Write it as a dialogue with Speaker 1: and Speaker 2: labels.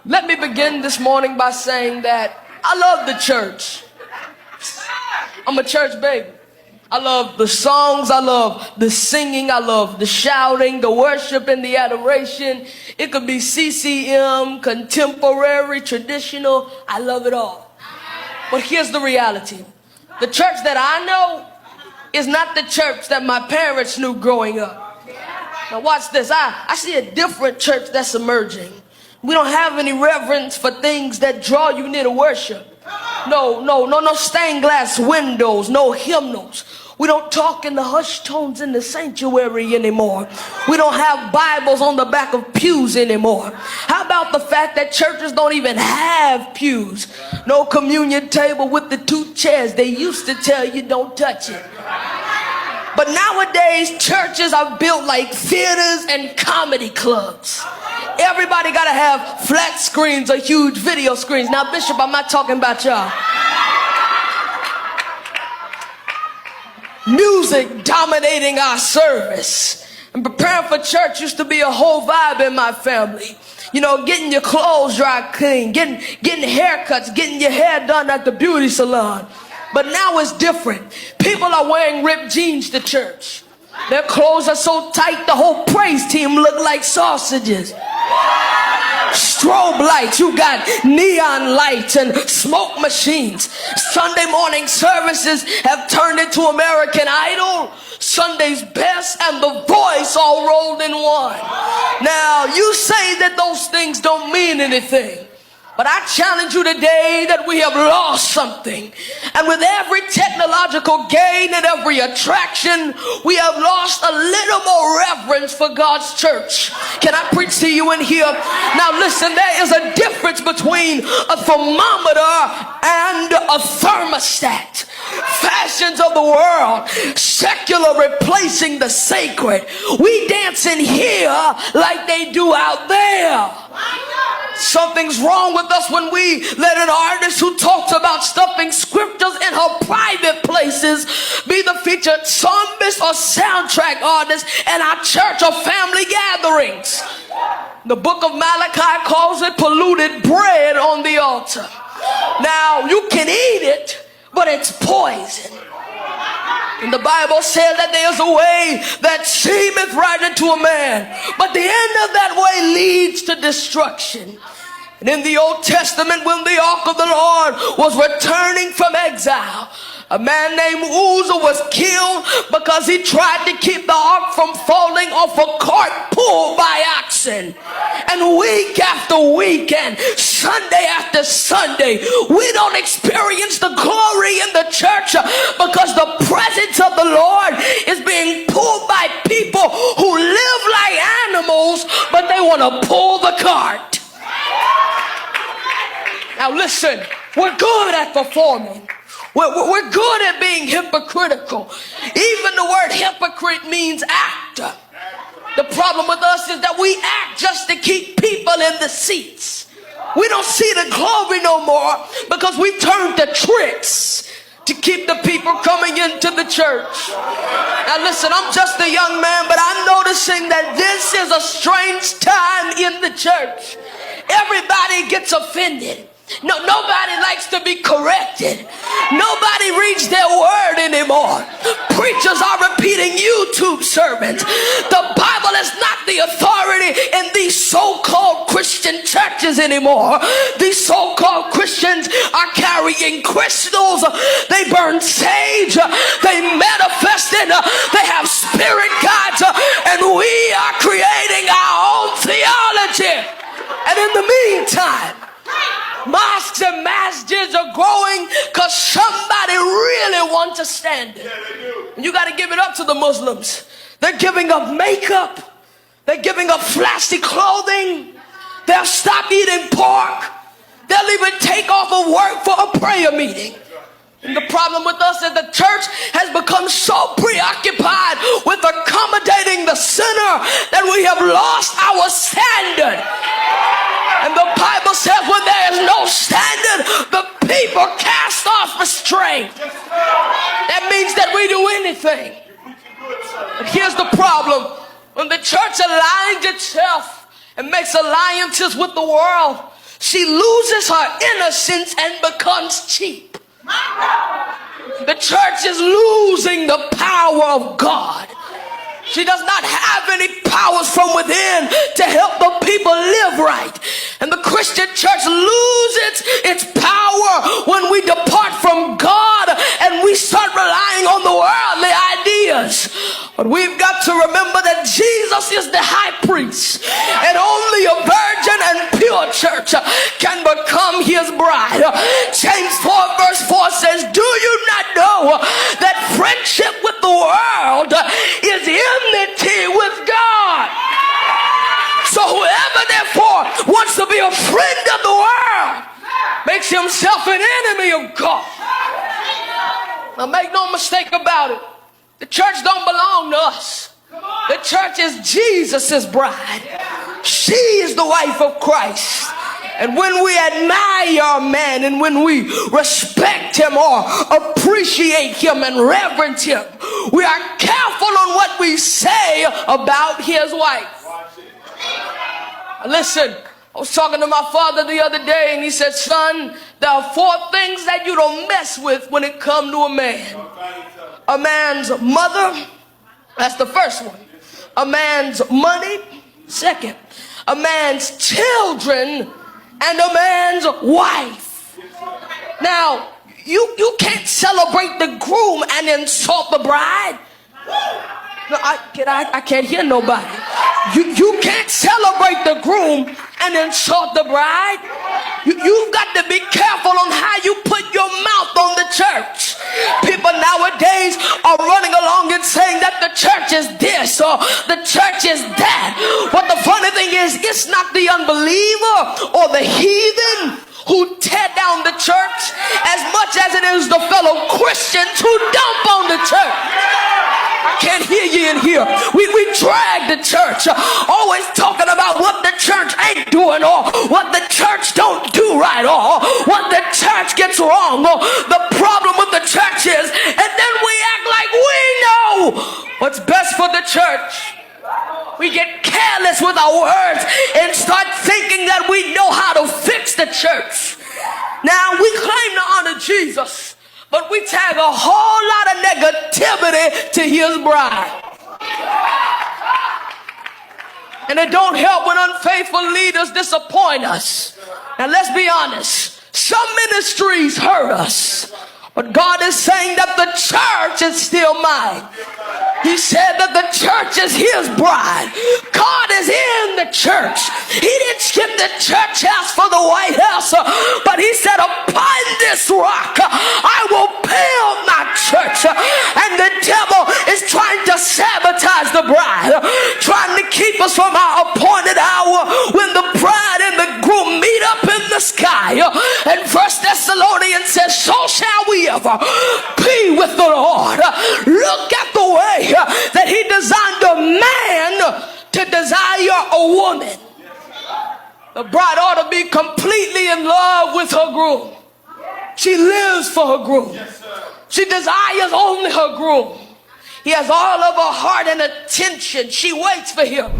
Speaker 1: Let me begin this morning by saying that I love the church. I'm a church baby. I love the songs, I love the singing, I love the shouting, the worship and the adoration. It could be CCM, contemporary, traditional. I love it all. But here's the reality. The church that I know is not the church that my parents knew growing up. Now watch this. I see a different church that's emerging. We don't have any reverence for things that draw you near to worship. No stained glass windows, no hymnals. We don't talk in the hushed tones in the sanctuary anymore. We don't have Bibles on the back of pews anymore. How about the fact that churches don't even have pews? No communion table with the 2 chairs. They used to tell you don't touch it. But nowadays, churches are built like theaters and comedy clubs. Everybody got to have flat screens or huge video screens. Now, Bishop, I'm not talking about y'all. Music dominating our service. And preparing for church used to be a whole vibe in my family. You know, getting your clothes dry clean, getting haircuts, getting your hair done at the beauty salon. But now it's different. People are wearing ripped jeans to church. Their clothes are so tight the whole praise team look like sausages. Strobe lights, you got neon lights and smoke machines. Sunday morning services have turned into American Idol, Sunday's Best, and The Voice all rolled in one. Now, you say that those things don't mean anything. But I challenge you today that we have lost something. And with every technological gain and every attraction, we have lost a little more reverence for God's church. Can I preach to you in here? Now listen, there is a difference between a thermometer and a thermostat. Fashions of the world, secular replacing the sacred. We dance in here like they do out there. Something's wrong with us when we let an artist who talks about stuffing scriptures in her private places be the featured psalmist or soundtrack artist in our church or family gatherings. The book of Malachi calls it polluted bread on the altar. Now, you can eat it, but it's poison. And the Bible says that there's a way that seemeth right unto a man, but the end of that way leads to destruction. And in the Old Testament, when the ark of the Lord was returning from exile, a man named Uzzah was killed because he tried to keep the ark from falling off a cart pulled by oxen. And week after week and Sunday after Sunday, we don't experience the glory in the church because the presence of the Lord is being pulled by people who live like animals, but they want to pull the cart. Now listen, we're good at performing. We're good at being hypocritical. Even the word hypocrite means actor. The problem with us is that we act just to keep people in the seats. We don't see the glory no more because we turned to tricks to keep the people coming into the church. Now listen, I'm just a young man, but I'm noticing that this is a strange time in the church. Everybody gets offended. Nobody likes to be corrected. Nobody reads their word anymore. Preachers are repeating YouTube sermons. The Bible is not the authority in these so-called Christian churches anymore. These so-called Christians are carrying crystals. They burn sage. They manifest it. They have spirit guides. And we are creating our own theology. And in the meantime, mosques and masjids are growing because somebody really wants a standard. And you got to give it up to the Muslims. They're giving up makeup. They're giving up flashy clothing. They'll stop eating pork. They'll even take off of work for a prayer meeting. And the problem with us is the church has become so preoccupied with accommodating the sinner that we have lost our standard. And the Bible says when there is no standard, the people cast off restraint. That means that we do anything. But here's the problem. When the church aligns itself and makes alliances with the world, she loses her innocence and becomes cheap. The church is losing the power of God. She does not have any powers from within to help the people live right. And the Christian church loses its power when we depart from God and we start relying on the worldly ideas. But we've got to remember that Jesus is the high priest, and only a virgin and pure church can become his bride. James 4 verse 4 says, do you not know that friendship with the world is enmity with God? So whoever therefore wants to be a friend of the world makes himself an enemy of God. Now make no mistake about it. The church don't belong to us. The church is Jesus' bride. She is the wife of Christ. And when we admire a man and when we respect him or appreciate him and reverence him, we are careful on what we say about his wife. Listen, I was talking to my father the other day and he said, son, there are 4 things that you don't mess with when it comes to a man. A man's mother, that's the first one. A man's money, second. A man's children, and a man's wife. Now, you can't celebrate the groom and insult the bride. No, I can't hear nobody. You can't celebrate the groom and insult the bride. You've got to be careful on how you put your mouth on the church. People nowadays are running along and saying that the church is this or the church is that. But the funny thing is, it's not the unbeliever or the heathen who tear down the church as much as it is the fellow Christians who dump on the church. I can't hear you in here. We drag the church, always talking about what the church ain't doing or what the church don't do right or what the church gets wrong or the problem with the church is, and then we act like we know what's best for the church. We get careless with our words and start thinking that we know how to fix the church. Now, we claim to honor Jesus, but we tag a whole lot of negativity to his bride. And it don't help when unfaithful leaders disappoint us. Now, let's be honest. Some ministries hurt us, but God is saying that the church is still mine. He said that the church is his bride. God is in the church. He didn't skip the church house for the White House, but he said, upon this rock I will build my church. And the devil is trying to sabotage the bride, trying to keep us from our appointed hour when the bride and the groom meet up in the sky. And 1 Thessalonians says, so shall we ever be with the Lord. Look at the way that he designed a man to desire a woman. The bride ought to be completely in love with her groom. She lives for her groom. She desires only her groom. He has all of her heart and attention. She waits for him.